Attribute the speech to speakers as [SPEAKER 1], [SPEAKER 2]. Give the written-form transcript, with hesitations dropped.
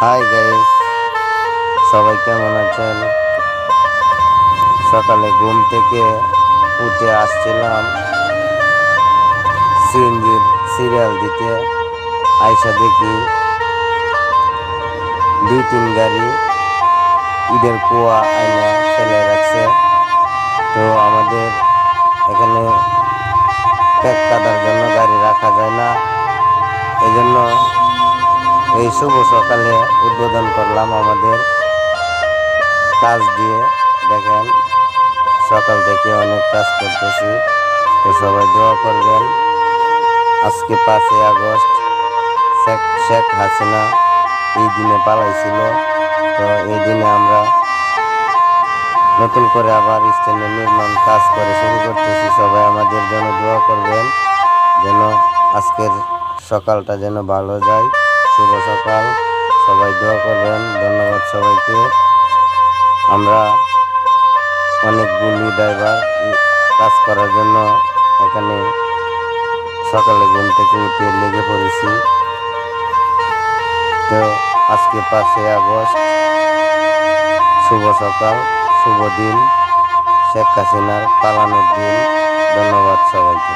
[SPEAKER 1] Hi guys, সবাই কেমন আছেন? সকালে ঘুম থেকে উঠে আসছিলাম সিএনজির সিরিয়াল দিতে। আইসা দেখি 2-3 গাড়ি ইটের কুয়া আইনা ফেলে রাখছে। তো আমাদের এখানে ট্যাক কাদার জন্য গাড়ি রাখা যায় না, এই জন্য এই শুভ সকালে উদ্বোধন করলাম আমাদের কাজ দিয়ে। দেখেন, সকাল থেকে অনেক কাজ করতেছি, তো সবাই দোয়া করবেন। আজকে 5ই আগস্ট, শেখ হাসিনা এই দিনে পালাইছিল। তো এই দিনে আমরা নতুন করে আবার স্ট্যান্ডের নির্মাণ কাজ করে শুরু করতেছি। সবাই আমাদের জন্য দোয়া করবেন, যেন আজকের সকালটা যেন ভালো যায়। শুভ সকাল, সবাই দোয়া করবেন। ধন্যবাদ সবাইকে। আমরা অনেকগুলি ড্রাইভার কাজ করার জন্য এখানে সকালে ঘুম থেকে উঠে লেগে পড়েছি। তো আজকে 5ই আগস্ট, শুভ সকাল, শুভ দিন, শেখ হাসিনার পালানোর দিন। ধন্যবাদ সবাইকে।